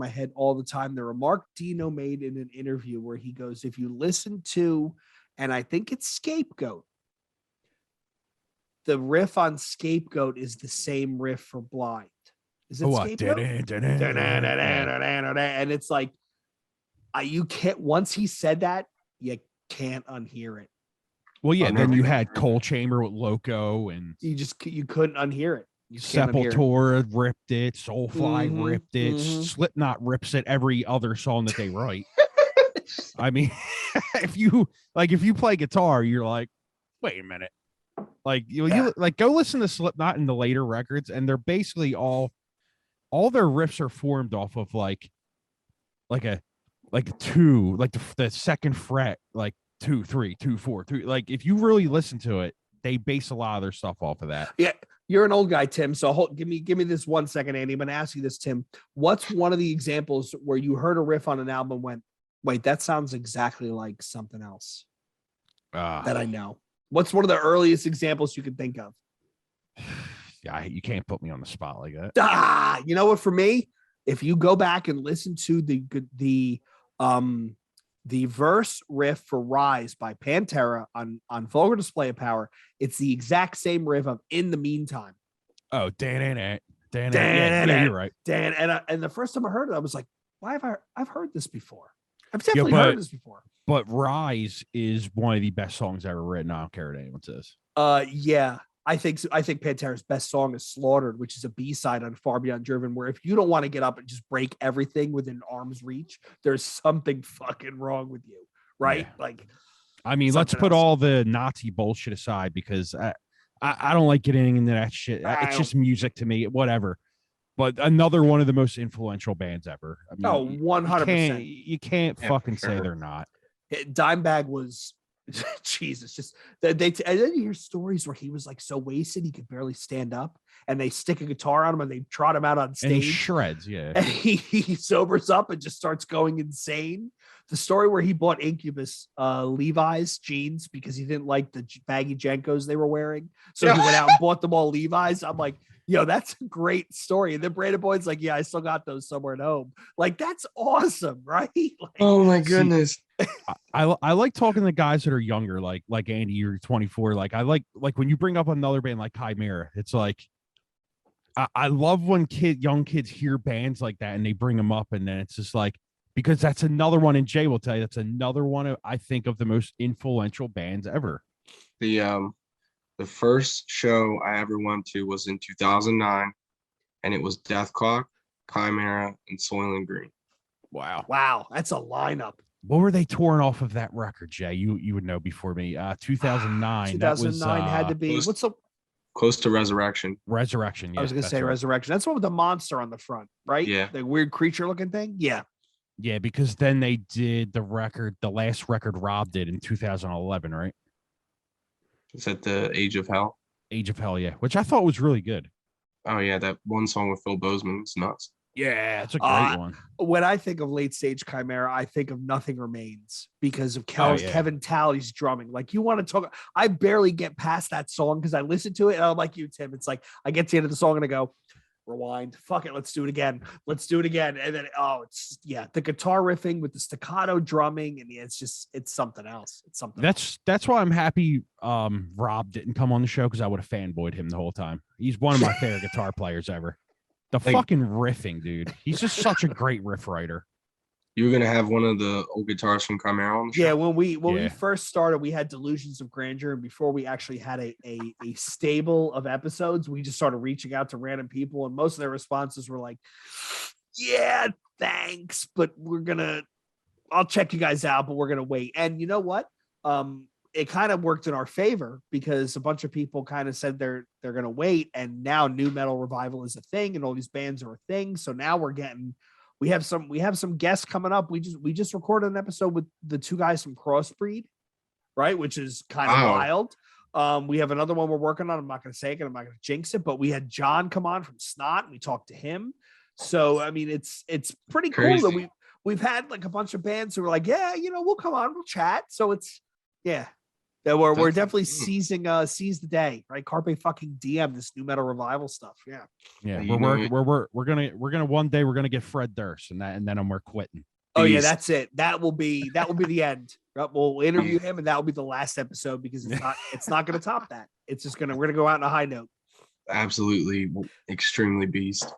head all the time? The remark Dino made in an interview where he goes, if you listen to, and I think it's Scapegoat, the riff on Scapegoat is the same riff for Blind. Is it Scapegoat? And it's like, you can't, once he said that, you can't unhear it. Well, yeah, then you had Coal Chamber with Loco, and you couldn't unhear it. Sepultura ripped it, Soulfly ripped it, Slipknot rips it every other song that they write. I mean, if you play guitar, you're like, wait a minute. Like you go listen to Slipknot in the later records, and they're basically all their riffs are formed off of like a like two, like the second fret, like 2, 3, 2, 4, 3. Like if you really listen to it, they base a lot of their stuff off of that. Yeah, you're an old guy, Tim. So give me this 1 second, Andy. I'm going to ask you this, Tim. What's one of the examples where you heard a riff on an album and went, wait, that sounds exactly like something else that I know? What's one of the earliest examples you can think of? Yeah, you can't put me on the spot like that. You know what? For me, if you go back and listen to the verse riff for Rise by Pantera on Vulgar Display of Power, it's the exact same riff of In the Meantime. Oh, Dan, yeah, you're right. Dan, and the first time I heard it, I was like, why have I've heard this before? I've definitely heard this before. But Rise is one of the best songs ever written. I don't care what anyone says. Yeah. I think Pantera's best song is Slaughtered, which is a B-side on Far Beyond Driven, where if you don't want to get up and just break everything within arm's reach, there's something fucking wrong with you, right? Yeah. Like, I mean, let's put all the Nazi bullshit aside, because I don't like getting into that shit. It's just music to me, whatever. But another one of the most influential bands ever. I mean, 100%. You can't fucking say they're not. Dimebag was... Jesus, just and then you hear stories where he was like so wasted he could barely stand up, and they stick a guitar on him and they trot him out on stage. And he shreds, yeah. And he sobers up and just starts going insane. The story where he bought Incubus Levi's jeans because he didn't like the baggy Jenkos they were wearing, so he went out and bought them all Levi's. I'm like, yo, that's a great story. And then Brandon Boyd's like, yeah, I still got those somewhere at home. Like, that's awesome, right? Like, oh my goodness. I like talking to guys that are younger, like Andy, you're 24. Like I like when you bring up another band like Chimera, it's like I love when young kids hear bands like that and they bring them up, and then it's just like, because that's another one, and Jay will tell you that's another one of, I think, of the most influential bands ever. The first show I ever went to was in 2009, and it was Deathclock, Chimera, and Soylent Green. Wow, that's a lineup. What were they touring off of that record, Jay? You would know before me. 2009. 2009 had to be close to Resurrection. Resurrection. Yeah, I was gonna say Resurrection. That's one with the monster on the front, right? Yeah, the weird creature looking thing. Yeah, because then they did the last record Rob did in 2011, right? Is that the Age of Hell? Age of Hell, yeah, which I thought was really good. Oh yeah, that one song with Phil Bozeman is nuts. Yeah, it's a great one. When I think of late stage Chimera, I think of Nothing Remains because of Kevin Talley's drumming. Like, you want to talk, I barely get past that song because I listen to it and I'm like you, Tim. It's like I get to the end of the song and I go, rewind, fuck it, let's do it again. And then the guitar riffing with the staccato drumming, and it's something else. It's something. That's why I'm happy Rob didn't come on the show, because I would have fanboyed him the whole time. He's one of my favorite guitar players ever. The fucking riffing, dude. He's just such a great riff writer. You were gonna have one of the old guitars from Chimera on the show? Yeah, when we first started, we had Delusions of Grandeur, and before we actually had a stable of episodes, we just started reaching out to random people, and most of their responses were like, "Yeah, thanks, but I'll check you guys out, but we're gonna wait." And you know what? It kind of worked in our favor, because a bunch of people kind of said they're going to wait, and now new metal revival is a thing and all these bands are a thing. So now we have some guests coming up. We just recorded an episode with the two guys from Crossbreed, right? Which is kind of wild. We have another one we're working on. I'm not going to say it, and I'm not going to jinx it, but we had John come on from Snot, and we talked to him. So, I mean, it's pretty cool that we've had like a bunch of bands who are like, yeah, we'll come on, we'll chat. So it's, yeah. That we're definitely seize the day, right? Carpe fucking diem, this new metal revival stuff. Yeah. We're gonna one day we're gonna get Fred Durst, and then we're quitting. Oh yeah, that's it. That will be the end. We'll interview him, and that will be the last episode, because it's not gonna top that. It's just we're gonna go out on a high note. Absolutely extremely beast.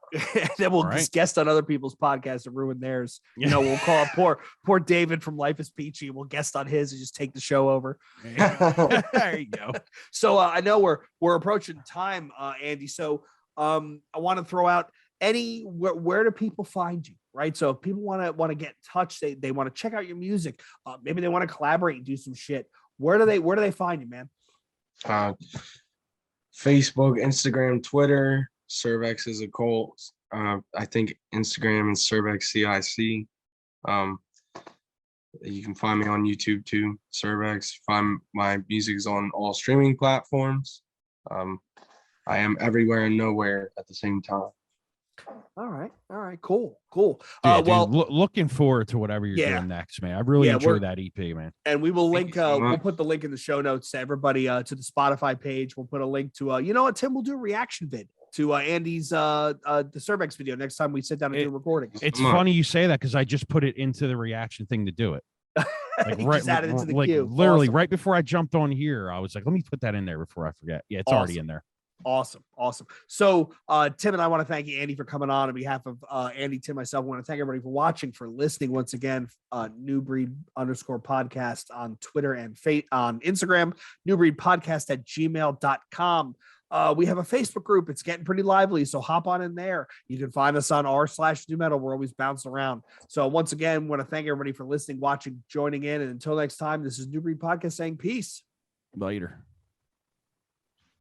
Then we'll just guest on other people's podcasts and ruin theirs. We'll call up poor David from Life is Peachy. We'll guest on his and just take the show over. There you go. So I know we're approaching time, Andy. So I want to throw out where do people find you? Right. So if people want to get in touch, they want to check out your music. Maybe they want to collaborate and do some shit. Where do they find you, man? Facebook, Instagram, Twitter. Cirvex is a cult. I think Instagram is Cirvex CIC. You can find me on YouTube too, Cirvex. Find my music's on all streaming platforms. I am everywhere and nowhere at the same time. All right, cool. Dude, Well, looking forward to whatever you're doing next, man. I really enjoy that EP, man. And we will link. Thank you so We'll much. put the link in the show notes to everybody to the Spotify page. We'll put a link to. You know what, Tim? We'll do a reaction vid to Andy's the Cirvex video next time we sit down and do recordings. It's funny you say that because I just put it into the reaction thing to do it. Like Just add it into the queue. Literally Awesome. right before I jumped on here, I was like, let me put that in there before I forget. Yeah, it's already in there. Awesome. So Tim and I want to thank you, Andy, for coming on behalf of Andy, Tim, myself. I want to thank everybody for watching, for listening once again. New Breed _ podcast on Twitter and on Instagram, newbreedpodcast@gmail.com. We have a Facebook group. It's getting pretty lively, so hop on in there. You can find us on r/new metal. We're always bouncing around. So once again, want to thank everybody for listening, watching, joining in. And until next time, this is New Breed Podcast saying peace. Later.